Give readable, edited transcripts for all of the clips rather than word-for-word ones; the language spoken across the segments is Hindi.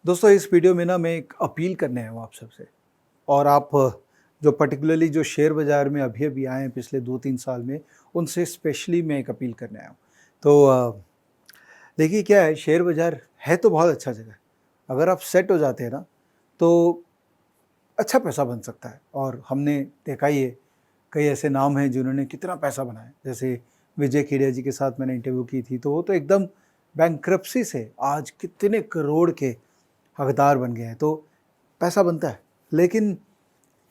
दोस्तों इस वीडियो में ना मैं एक अपील करने आया हूँ आप सबसे। और आप जो पर्टिकुलरली जो शेयर बाज़ार में अभी-अभी आए हैं पिछले 2-3 साल में, उनसे स्पेशली मैं एक अपील करने आया हूँ। तो देखिए क्या है, शेयर बाज़ार है तो बहुत अच्छा जगह है। अगर आप सेट हो जाते हैं ना, तो अच्छा पैसा बन सकता है। और हमने देखा ही है, कई ऐसे नाम हैं जिन्होंने कितना पैसा बनाया। जैसे विजय खेड़िया जी के साथ मैंने इंटरव्यू की थी, तो वो तो एकदम बैंक्रप्सी से आज कितने करोड़ के हकदार बन गए हैं। तो पैसा बनता है, लेकिन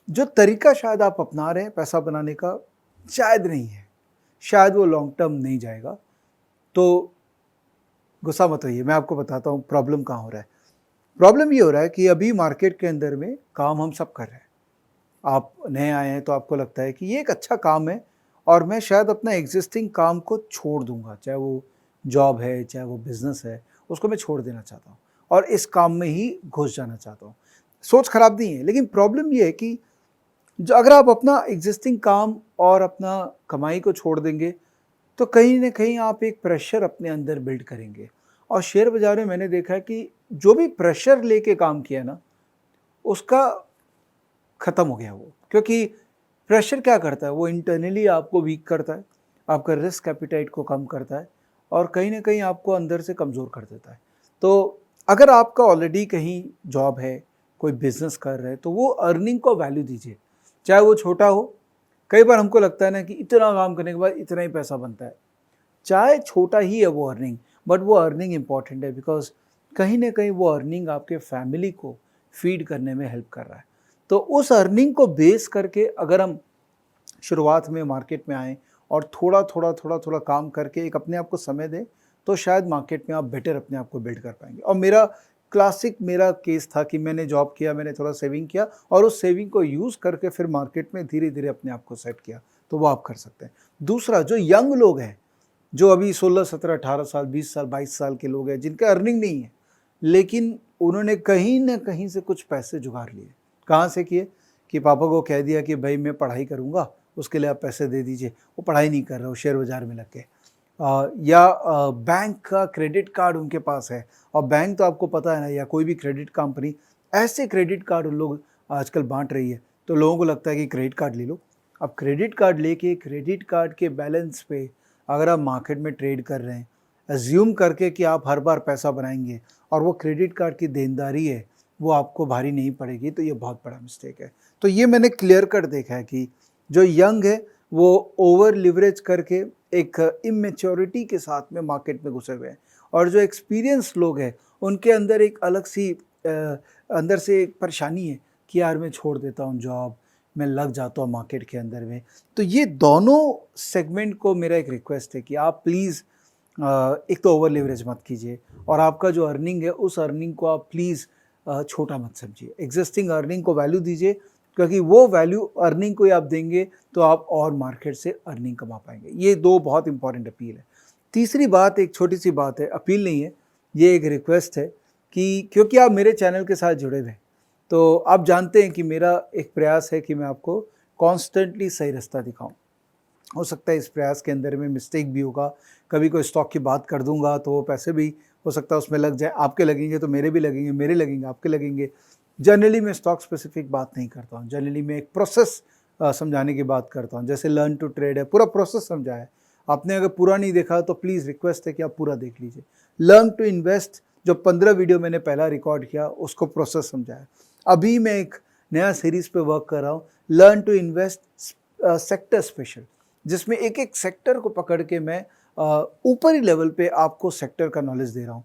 जो तरीका शायद आप अपना रहे हैं पैसा बनाने का, शायद नहीं है, शायद वो लॉन्ग टर्म नहीं जाएगा। तो गुस्सा मत होइए, मैं आपको बताता हूँ प्रॉब्लम कहाँ हो रहा है। प्रॉब्लम ये हो रहा है कि अभी मार्केट के अंदर में काम हम सब कर रहे हैं। आप नए आए हैं तो आपको लगता है कि ये एक अच्छा काम है और मैं शायद अपना एग्जिस्टिंग काम को छोड़ दूंगा, चाहे वो जॉब है चाहे वो बिजनेस है, उसको मैं छोड़ देना चाहता हूँ और इस काम में ही घुस जाना चाहता हूँ। सोच खराब नहीं है, लेकिन प्रॉब्लम ये है कि जो अगर आप अपना एग्जिस्टिंग काम और अपना कमाई को छोड़ देंगे, तो कहीं न कहीं आप एक प्रेशर अपने अंदर बिल्ड करेंगे। और शेयर बाज़ार में मैंने देखा है कि जो भी प्रेशर लेके काम किया ना, उसका ख़त्म हो गया वो। क्योंकि प्रेशर क्या करता है, वो इंटरनली आपको वीक करता है, आपका रिस्क एपेटाइट को कम करता है और कहीं न कहीं आपको अंदर से कमज़ोर कर देता है। तो अगर आपका ऑलरेडी कहीं जॉब है, कोई बिज़नेस कर रहे हैं, तो वो अर्निंग को वैल्यू दीजिए, चाहे वो छोटा हो। कई बार हमको लगता है ना कि इतना काम करने के बाद इतना ही पैसा बनता है। चाहे छोटा ही है वो अर्निंग, बट वो अर्निंग इम्पॉर्टेंट है, बिकॉज़ कहीं न कहीं वो अर्निंग आपके फैमिली को फीड करने में हेल्प कर रहा है। तो उस अर्निंग को बेस करके अगर हम शुरुआत में मार्केट में आएँ और थोड़ा-थोड़ा काम करके एक अपने आप को समय दें, तो शायद मार्केट में आप बेटर अपने आप को बिल्ड कर पाएँगे। और मेरा केस था कि मैंने जॉब किया, मैंने थोड़ा सेविंग किया और उस सेविंग को यूज़ करके फिर मार्केट में धीरे-धीरे अपने आप को सेट किया, तो वो आप कर सकते हैं। दूसरा, जो यंग लोग हैं, जो अभी 16, 17, 18 साल, 20 साल, 22 साल के लोग हैं, जिनका अर्निंग नहीं है, लेकिन उन्होंने कहीं न कहीं से कुछ पैसे जुगाड़ लिए। कहाँ से किए? कि पापा को कह दिया कि भई मैं पढ़ाई करूँगा, उसके लिए आप पैसे दे दीजिए। वो पढ़ाई नहीं कर रहा, वो शेयर बाज़ार में लग के। या बैंक का क्रेडिट कार्ड उनके पास है और बैंक तो आपको पता है ना, या कोई भी क्रेडिट कंपनी ऐसे क्रेडिट कार्ड उन लोग आजकल बाँट रही है, तो लोगों को लगता है कि क्रेडिट कार्ड ले लो। अब क्रेडिट कार्ड लेके क्रेडिट कार्ड के बैलेंस पे अगर आप मार्केट में ट्रेड कर रहे हैं, अज़्यूम करके कि आप हर बार पैसा बनाएँगे और वो क्रेडिट कार्ड की देनदारी है, वो आपको भारी नहीं पड़ेगी, तो ये बहुत बड़ा मिस्टेक है। तो ये मैंने क्लियर कट देखा है कि जो यंग है, वो ओवर लिवरेज करके एक इमैच्योरिटी के साथ में मार्केट में घुसे हुए हैं और जो एक्सपीरियंस लोग हैं, उनके अंदर एक अलग सी अंदर से एक परेशानी है कि यार मैं छोड़ देता हूँ जॉब, मैं लग जाता हूँ मार्केट के अंदर में। तो ये दोनों सेगमेंट को मेरा एक रिक्वेस्ट है कि आप प्लीज़ एक तो ओवर लिवरेज मत कीजिए और आपका जो अर्निंग है, उस अर्निंग को आप प्लीज़ छोटा मत समझिए। एग्जिस्टिंग अर्निंग को वैल्यू दीजिए, क्योंकि वो वैल्यू अर्निंग को ही आप देंगे तो आप और मार्केट से अर्निंग कमा पाएँगे। ये 2 बहुत इंपॉर्टेंट अपील है। तीसरी बात, एक छोटी-सी बात है, अपील नहीं है, ये एक रिक्वेस्ट है कि क्योंकि आप मेरे चैनल के साथ जुड़े हुए हैं, तो आप जानते हैं कि मेरा एक प्रयास है कि मैं आपको कॉन्स्टेंटली सही रास्ता दिखाऊँ। हो सकता है इस प्रयास के अंदर में मिस्टेक भी होगा, कभी कोई स्टॉक की बात कर दूँगा तो वो पैसे भी हो सकता है उसमें लग जाए, आपके लगेंगे तो मेरे भी लगेंगे, मेरे लगेंगे आपके लगेंगे। जनरली मैं स्टॉक स्पेसिफिक बात नहीं करता हूँ, जनरली मैं एक प्रोसेस समझाने की बात करता हूँ। जैसे लर्न टू ट्रेड है, पूरा प्रोसेस समझाया है। आपने अगर पूरा नहीं देखा तो प्लीज़ रिक्वेस्ट है कि आप पूरा देख लीजिए। लर्न टू इन्वेस्ट, जो 15 वीडियो मैंने पहला रिकॉर्ड किया, उसको प्रोसेस समझाया। अभी मैं एक नया सीरीज़ पे वर्क कर रहा हूँ, learn to invest sector special, जिसमें एक-एक सेक्टर को पकड़ के मैं ऊपरी लेवल पे आपको सेक्टर का नॉलेज दे रहा हूँ।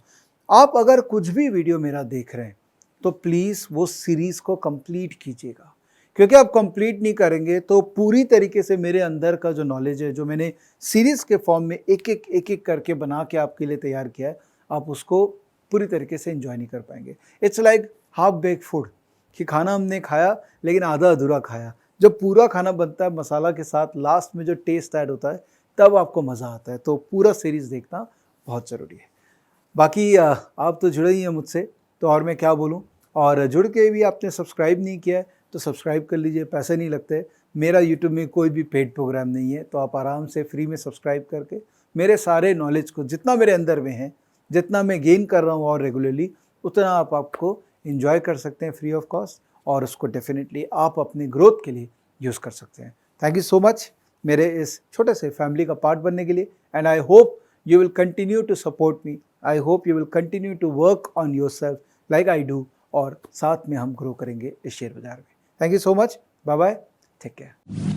आप अगर कुछ भी वीडियो मेरा देख रहे हैं, तो प्लीज़ वो सीरीज़ को कंप्लीट कीजिएगा, क्योंकि आप कंप्लीट नहीं करेंगे तो पूरी तरीके से मेरे अंदर का जो नॉलेज है, जो मैंने सीरीज़ के फॉर्म में एक-एक करके बना के आपके लिए तैयार किया है, आप उसको पूरी तरीके से एन्जॉय नहीं कर पाएँगे। It's like half baked food, कि खाना हमने खाया लेकिन आधा अधूरा खाया। जब पूरा खाना बनता है मसाला के साथ, लास्ट में जो टेस्ट ऐड होता है, तब आपको मज़ा आता है। तो पूरा सीरीज़ देखना बहुत ज़रूरी है। बाकी आप तो जुड़े ही हैं मुझसे, तो और मैं क्या बोलूँ। और जुड़ के भी आपने सब्सक्राइब नहीं किया है, तो सब्सक्राइब कर लीजिए, पैसे नहीं लगते। मेरा यूट्यूब में कोई भी पेड प्रोग्राम नहीं है, तो आप आराम से फ्री में सब्सक्राइब करके मेरे सारे नॉलेज को, जितना मेरे अंदर में है, जितना मैं गेन कर रहा हूँ और रेगुलरली, उतना आप आपको इंजॉय कर सकते हैं फ्री ऑफ कॉस्ट, और उसको डेफिनेटली आप अपनी ग्रोथ के लिए यूज़ कर सकते हैं। थैंक यू सो मच मेरे इस छोटे से फैमिली का पार्ट बनने के लिए, and I hope you will continue to support me. I hope you will continue to work on yourself like I do, और साथ में हम ग्रो करेंगे इस शेयर बाजार में। Thank you so much, bye bye, take care.